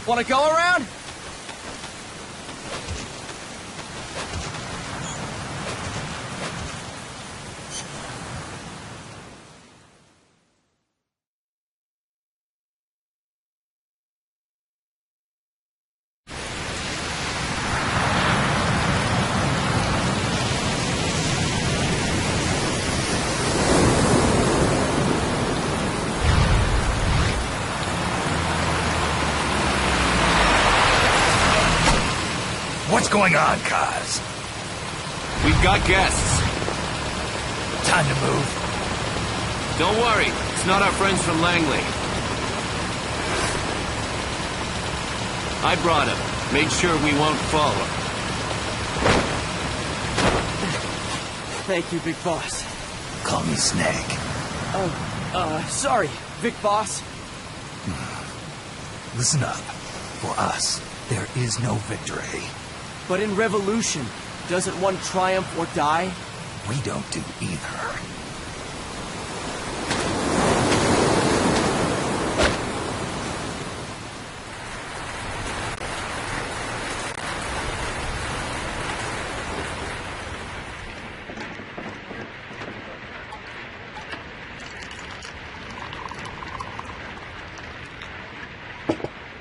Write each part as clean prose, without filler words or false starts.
Wanna go around? What's going on, Kaz? We've got guests. Time to move. Don't worry, it's not our friends from Langley. I brought them. Made sure we won't fall. Thank you, Big Boss. Call me Snake. Sorry, Big Boss. Listen up. For us, there is no victory. But in revolution, doesn't one triumph or die? We don't do either.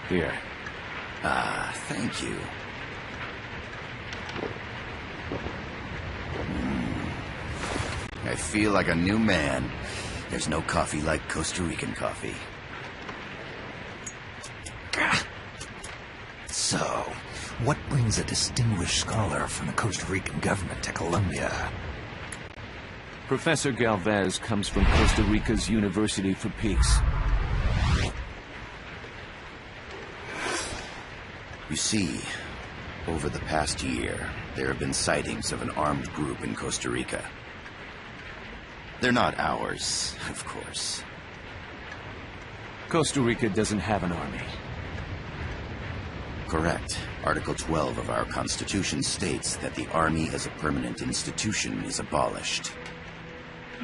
Here. Thank you. I feel like a new man. There's no coffee like Costa Rican coffee. So, what brings a distinguished scholar from the Costa Rican government to Colombia? Professor Galvez comes from Costa Rica's University for Peace. You see, over the past year, there have been sightings of an armed group in Costa Rica. They're not ours, of course. Costa Rica doesn't have an army. Correct. Article 12 of our Constitution states that the Army as a permanent institution is abolished.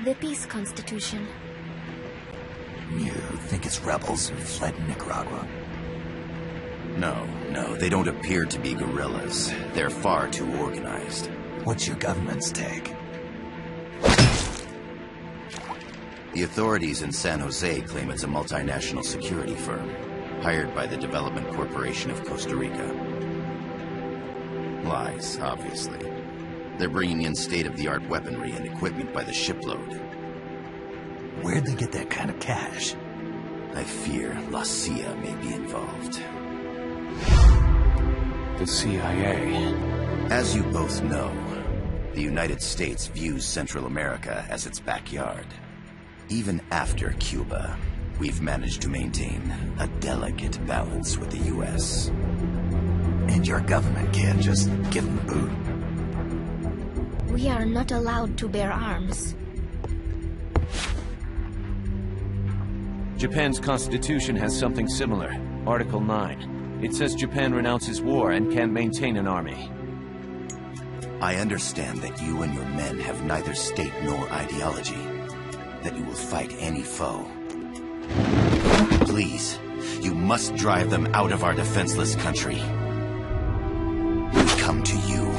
The Peace Constitution. You think it's rebels who fled Nicaragua? No, they don't appear to be guerrillas. They're far too organized. What's your government's take? The authorities in San Jose claim it's a multinational security firm, hired by the Development Corporation of Costa Rica. Lies, obviously. They're bringing in state-of-the-art weaponry and equipment by the shipload. Where'd they get that kind of cash? I fear La CIA may be involved. The CIA. As you both know, the United States views Central America as its backyard. Even after Cuba, we've managed to maintain a delicate balance with the U.S. And your government can't just give them the boot? We are not allowed to bear arms. Japan's constitution has something similar. Article 9. It says Japan renounces war and can't maintain an army. I understand that you and your men have neither state nor ideology. That you will fight any foe. Please, you must drive them out of our defenseless country. We come to you,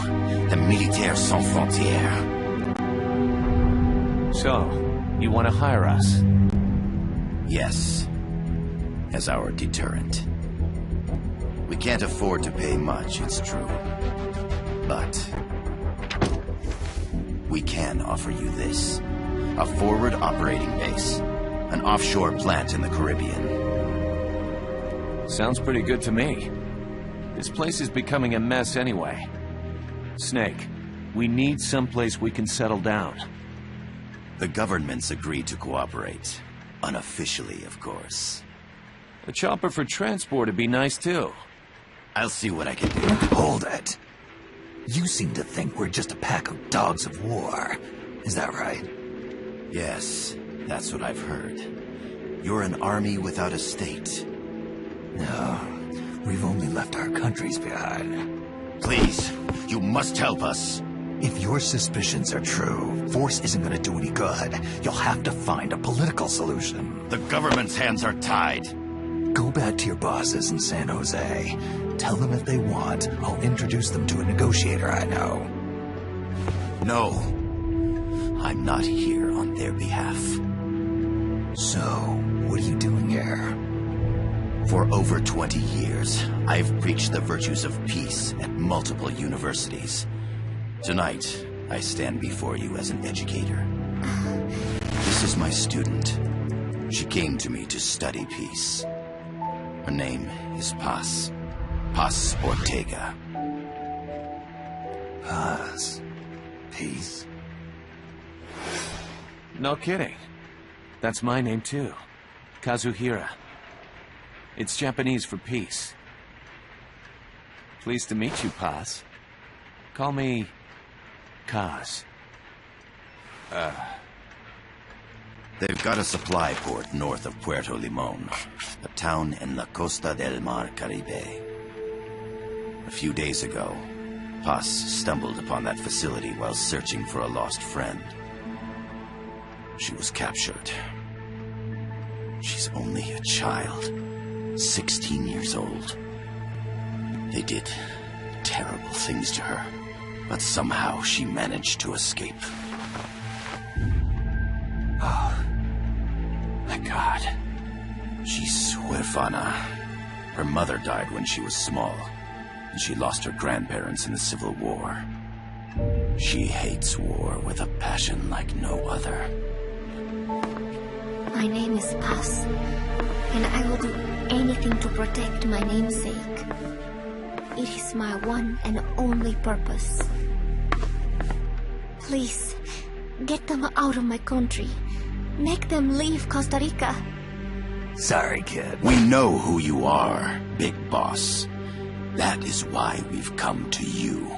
the Militaires Sans Frontières. So, you want to hire us? Yes, as our deterrent. We can't afford to pay much, it's true. But we can offer you this. A forward operating base. An offshore plant in the Caribbean. Sounds pretty good to me. This place is becoming a mess anyway. Snake, we need someplace we can settle down. The government's agreed to cooperate. Unofficially, of course. A chopper for transport would be nice too. I'll see what I can do. Hold it. You seem to think we're just a pack of dogs of war. Is that right? Yes, that's what I've heard. You're an army without a state. No, we've only left our countries behind. Please, you must help us. If your suspicions are true, force isn't going to do any good. You'll have to find a political solution. The government's hands are tied. Go back to your bosses in San Jose. Tell them if they want, I'll introduce them to a negotiator I know. No. I'm not here on their behalf. So, what are you doing here? For over 20 years, I've preached the virtues of peace at multiple universities. Tonight, I stand before you as an educator. This is my student. She came to me to study peace. Her name is Paz. Paz Ortega. Paz. Peace? No kidding. That's my name too. Kazuhira. It's Japanese for peace. Pleased to meet you, Paz. Call me Kaz. They've got a supply port north of Puerto Limon, a town in la Costa del Mar Caribe. A few days ago, Paz stumbled upon that facility while searching for a lost friend. She was captured. She's only a child, 16 years old. They did terrible things to her, but somehow she managed to escape. Oh, my God. She's huérfana. Her mother died when she was small, and she lost her grandparents in the Civil War. She hates war with a passion like no other. My name is Paz, and I will do anything to protect my namesake. It is my one and only purpose. Please, get them out of my country. Make them leave Costa Rica. Sorry, kid. We know who you are, Big Boss. That is why we've come to you.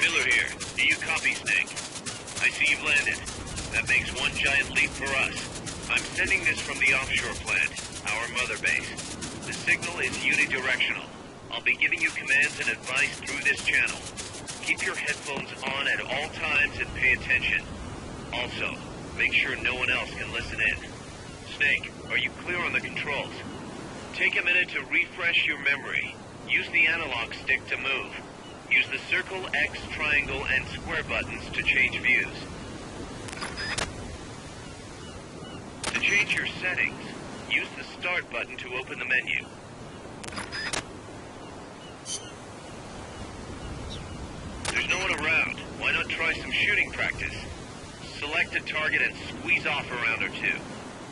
Miller here. Do you copy, Snake? I see you've landed. That makes one giant leap for us. I'm sending this from the offshore plant, our mother base. The signal is unidirectional. I'll be giving you commands and advice through this channel. Keep your headphones on at all times and pay attention. Also, make sure no one else can listen in. Snake, are you clear on the controls? Take a minute to refresh your memory. Use the analog stick to move. Use the circle, X, triangle, and square buttons to change views. To change your settings, use the start button to open the menu. There's no one around. Why not try some shooting practice? Select a target and squeeze off a round or two.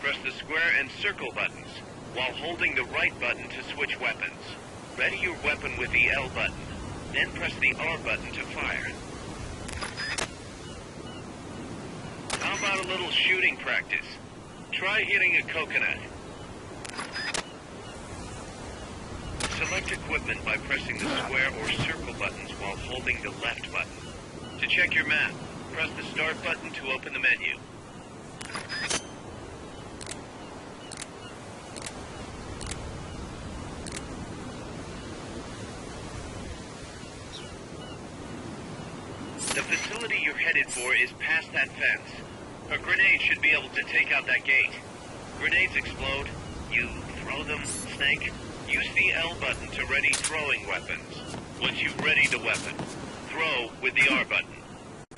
Press the square and circle buttons, while holding the right button to switch weapons. Ready your weapon with the L button. Then press the R button to fire. How about a little shooting practice? Try hitting a coconut. Select equipment by pressing the square or circle buttons while holding the left button. To check your map, press the start button to open the menu. The facility you're headed for is past that fence. A grenade should be able to take out that gate. Grenades explode. You throw them, Snake. Use the L button to ready throwing weapons. Once you've readied the weapon, throw with the R button.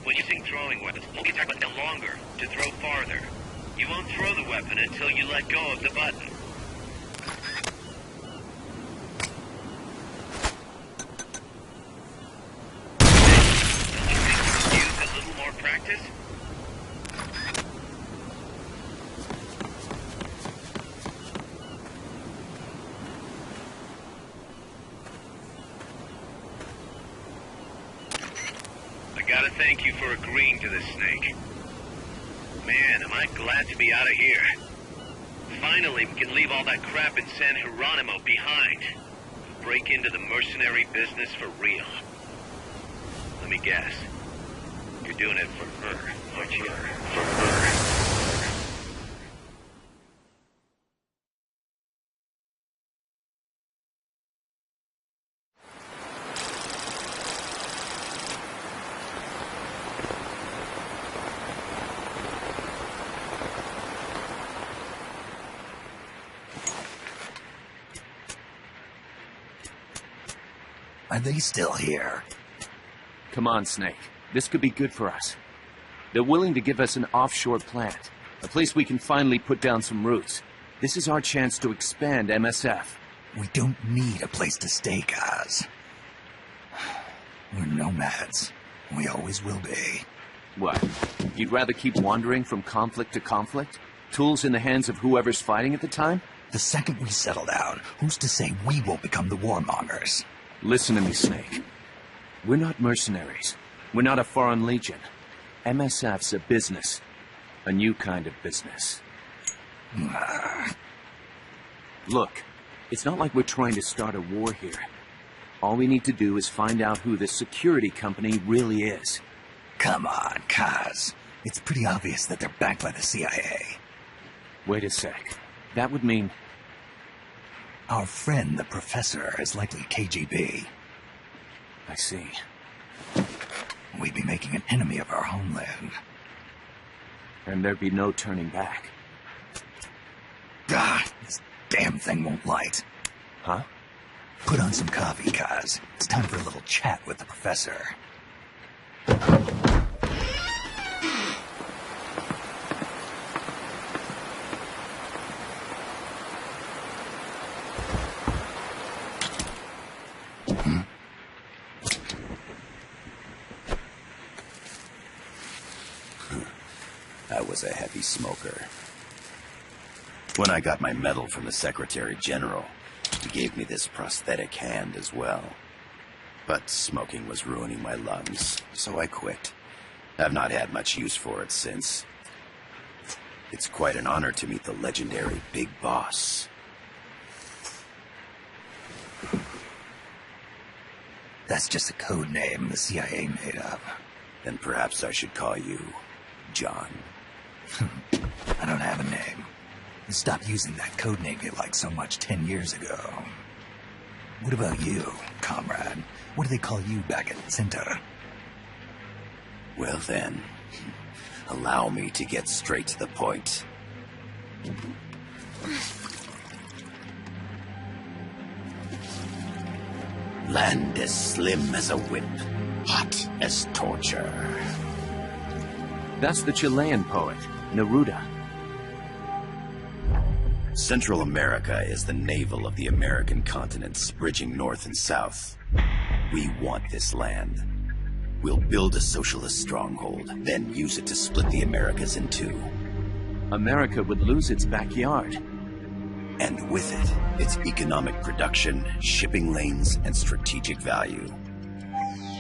When using throwing weapons, hold the attack button down longer to throw farther. You won't throw the weapon until you let go of the button. Practice? I Gotta thank you for agreeing to this, Snake. Man, am I glad to be out of here. Finally, we can leave all that crap in San Geronimo behind. Break into the mercenary business for real. Let me guess. You're doing it for her, aren't you? For her. Are they still here? Come on, Snake. This could be good for us. They're willing to give us an offshore plant, a place we can finally put down some roots. This is our chance to expand MSF. We don't need a place to stay, guys. We're nomads. We always will be. What? You'd rather keep wandering from conflict to conflict? Tools in the hands of whoever's fighting at the time? The second we settle down, who's to say we won't become the warmongers? Listen to me, Snake. We're not mercenaries. We're not a foreign legion. MSF's a business. A new kind of business. Look, it's not like we're trying to start a war here. All we need to do is find out who this security company really is. Come on, Kaz. It's pretty obvious that they're backed by the CIA. Wait a sec. That would mean... Our friend, the professor, is likely KGB. I see. We'd be making an enemy of our homeland. And there'd be no turning back. Ah, this damn thing won't light. Huh? Put on some coffee, Kaz. It's time for a little chat with the professor. I was a heavy smoker. When I got my medal from the Secretary General, he gave me this prosthetic hand as well. But smoking was ruining my lungs, so I quit. I've not had much use for it since. It's quite an honor to meet the legendary Big Boss. That's just a code name the CIA made up. Then perhaps I should call you John. I don't have a name. You stopped using that code name you liked so much 10 years ago. What about you, comrade? What do they call you back at Center? Well then, allow me to get straight to the point. Land as slim as a whip, hot as torture. That's the Chilean poet, Neruda. Central America is the navel of the American continents, bridging north and south. We want this land. We'll build a socialist stronghold, then use it to split the Americas in two. America would lose its backyard. And with it, its economic production, shipping lanes, and strategic value.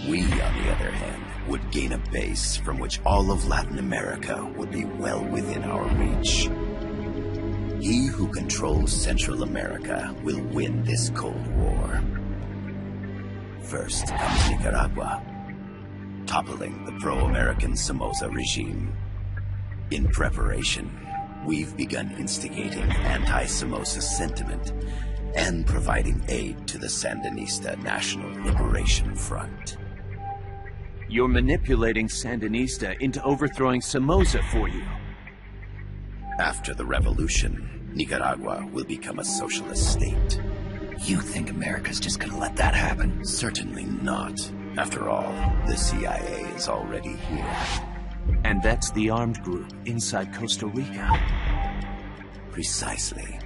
We, on the other hand, would gain a base from which all of Latin America would be well within our reach. He who controls Central America will win this Cold War. First comes Nicaragua, toppling the pro-American Somoza regime. In preparation, we've begun instigating anti-Somoza sentiment and providing aid to the Sandinista National Liberation Front. You're manipulating Sandinista into overthrowing Somoza for you. After the revolution, Nicaragua will become a socialist state. You think America's just gonna let that happen? Certainly not. After all, the CIA is already here. And that's the armed group inside Costa Rica. Precisely.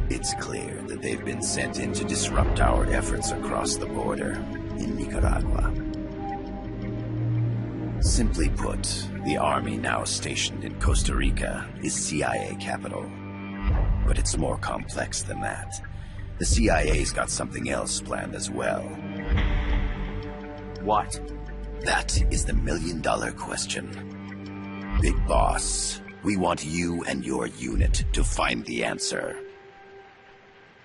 It's clear that they've been sent in to disrupt our efforts across the border in Nicaragua. Simply put, the army now stationed in Costa Rica is CIA capital. But it's more complex than that. The CIA's got something else planned as well. What? That is the million-dollar question. Big Boss, we want you and your unit to find the answer.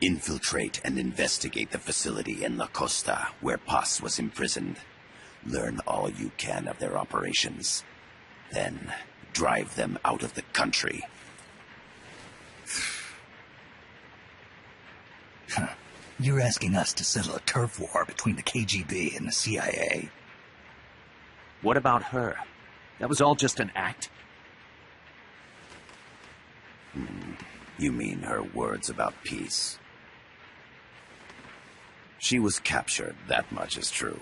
Infiltrate and investigate the facility in La Costa where Paz was imprisoned. Learn all you can of their operations. Then drive them out of the country. You're asking us to settle a turf war between the KGB and the CIA. What about her? That was all just an act? You mean her words about peace? She was captured, that much is true.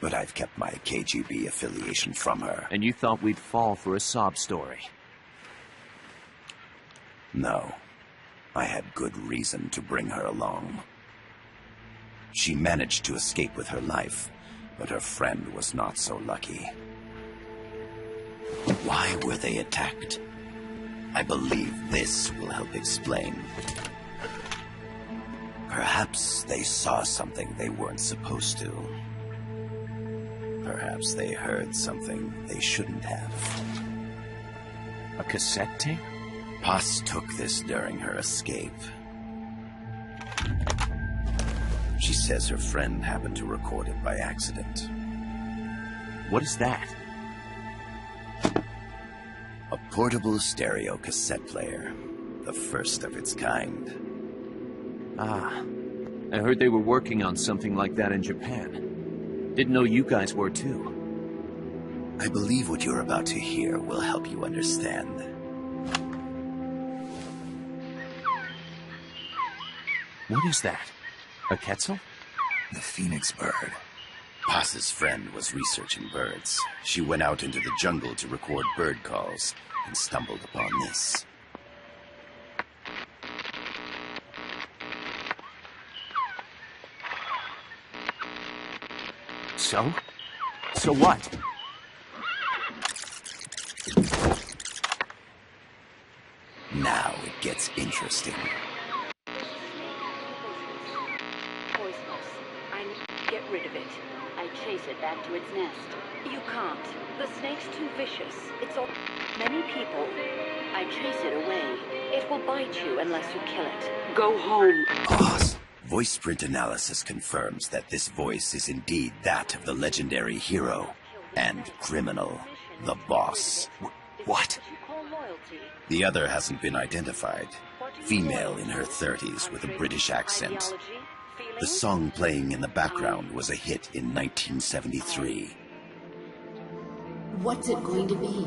But I've kept my KGB affiliation from her. And you thought we'd fall for a sob story? No. I had good reason to bring her along. She managed to escape with her life, but her friend was not so lucky. Why were they attacked? I believe this will help explain. Perhaps they saw something they weren't supposed to. Perhaps they heard something they shouldn't have. A cassette tape? Paz took this during her escape. She says her friend happened to record it by accident. What is that? A portable stereo cassette player. The first of its kind. Ah, I heard they were working on something like that in Japan. Didn't know you guys were too. I believe what you're about to hear will help you understand. What is that? A quetzal? The phoenix bird. Paz's friend was researching birds. She went out into the jungle to record bird calls and stumbled upon this. So? So what? Now it gets interesting. Poisonous. I need to get rid of it. I chase it back to its nest. You can't. The snake's too vicious. It's all... Many people. I chase it away. It will bite you unless you kill it. Go home. Paz. Voice print analysis confirms that this voice is indeed that of the legendary hero and criminal, the boss. What? The other hasn't been identified. Female in her 30s with a British accent. The song playing in the background was a hit in 1973. What's it going to be?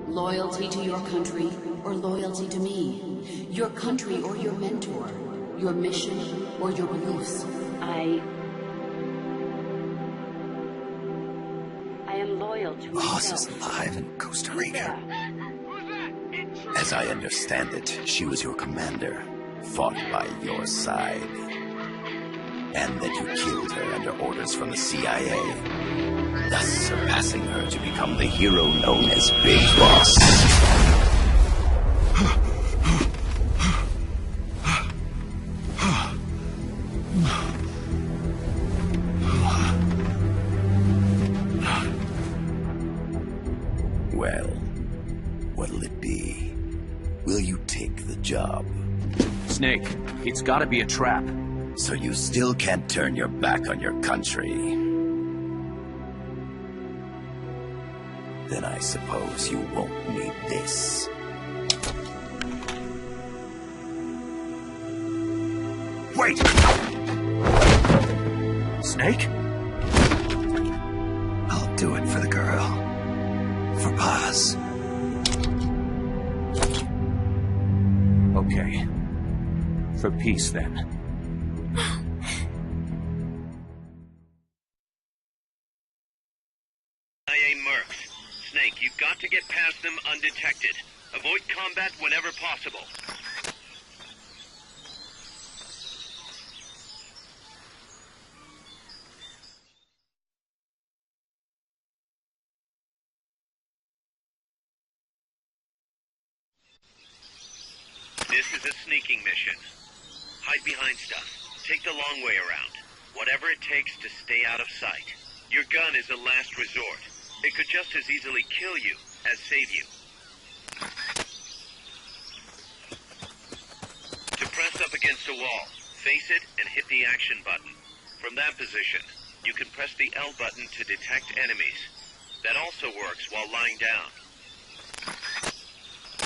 Loyalty to your country or loyalty to me? Your country or your mentor? Your mission or your beliefs? I am loyal to Boss myself. is alive in Costa Rica. As I understand it, she was your commander, fought by your side. And that you killed her under orders from the CIA, thus surpassing her to become the hero known as Big Boss. Well, what'll it be? Will you take the job? Snake, it's gotta be a trap. So you still can't turn your back on your country? Then I suppose you won't need this. Wait! Snake? I'll do it for the girl. For Paz. Okay. For peace, then. Mercs. Snake, you've got to get past them undetected. Avoid combat whenever possible. This is a sneaking mission. Hide behind stuff. Take the long way around. Whatever it takes to stay out of sight. Your gun is a last resort. It could just as easily kill you as save you. To press up against a wall, face it and hit the action button. From that position, you can press the L button to detect enemies. That also works while lying down.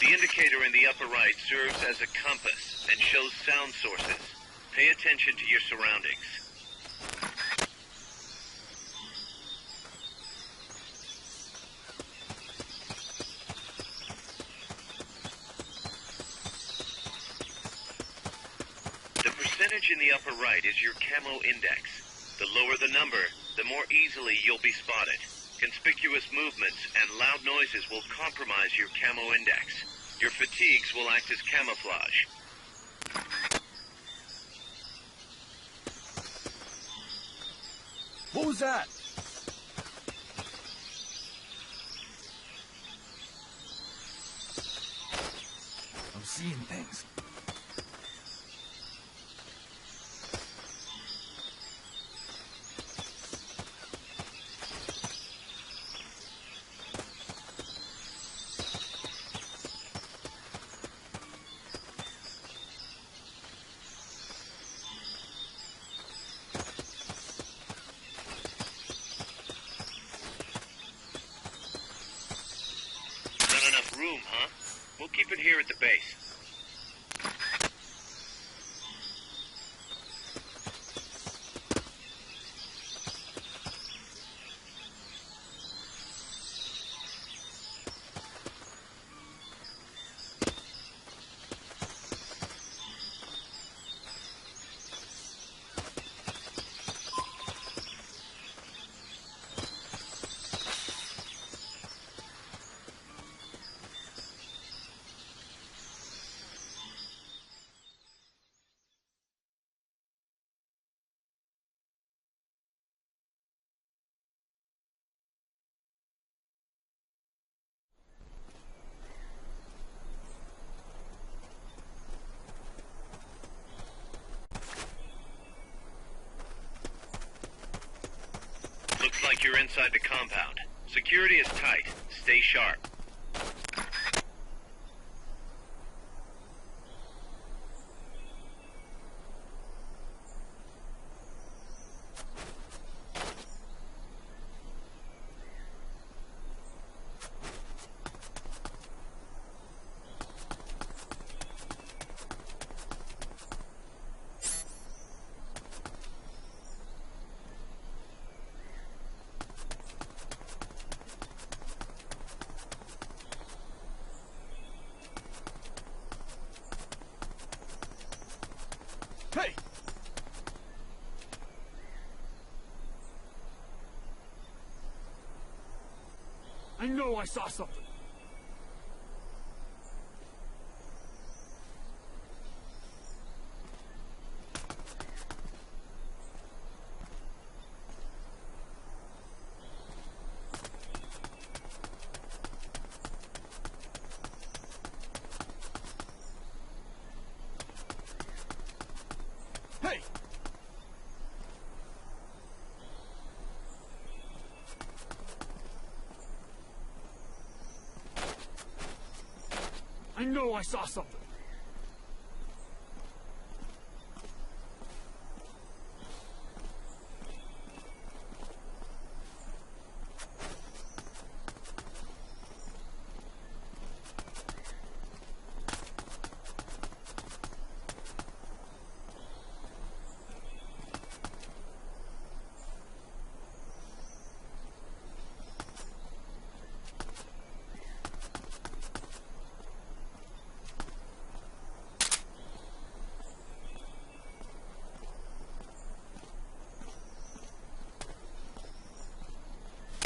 The indicator in the upper right serves as a compass and shows sound sources. Pay attention to your surroundings. The percentage in the upper right is your camo index. The lower the number, the more easily you'll be spotted. Conspicuous movements and loud noises will compromise your camo index. Your fatigues will act as camouflage. What was that? I'm seeing things. Room, huh? We'll keep it here at the base. Looks like you're inside the compound. Security is tight. Stay sharp. Hey! I know I saw something. Hey! I know I saw something.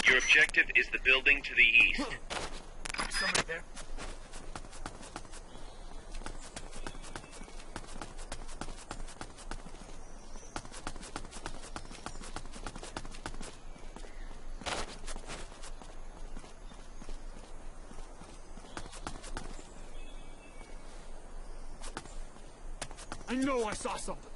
Your objective is the building to the east. Somebody there? I know I saw something.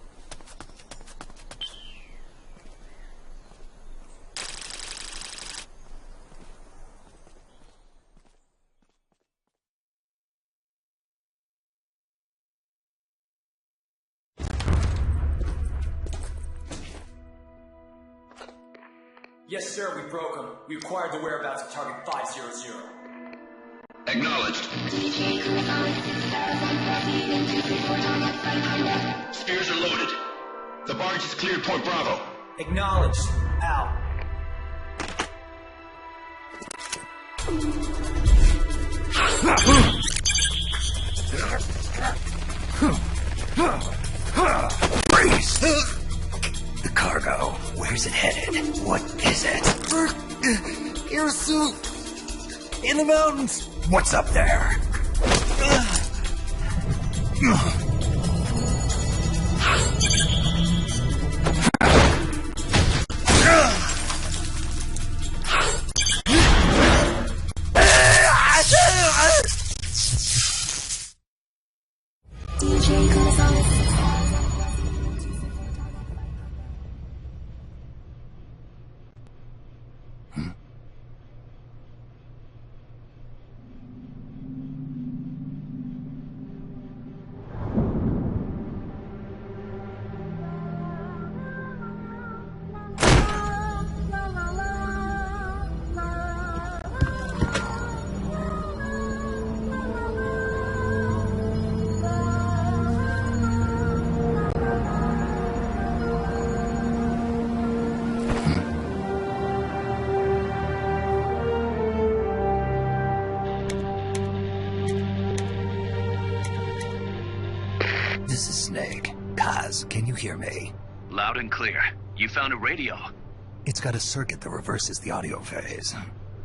Yes, sir, we broke them. We acquired the whereabouts of target 500. Acknowledged. Spears are loaded. The barge has cleared Point Bravo. Acknowledged. Out. Freeze! The cargo. Where's it headed? What is it? Irasu! In the mountains! What's up there? This is Snake. Kaz, can you hear me? Loud and clear. You found a radio. It's got a circuit that reverses the audio phase.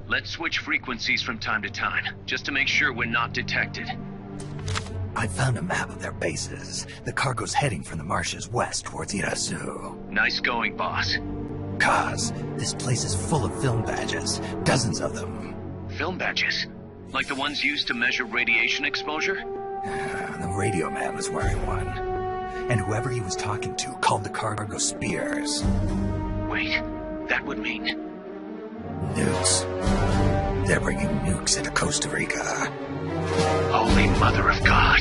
Let's switch frequencies from time to time, just to make sure we're not detected. I found a map of their bases. The cargo's heading from the marshes west towards Irasu. Nice going, boss. Kaz, this place is full of film badges. Dozens of them. Film badges? Like the ones used to measure radiation exposure? The radio man was wearing one. And whoever he was talking to called the cargo spears. Wait, that would mean... Nukes. They're bringing nukes into Costa Rica. Holy Mother of God.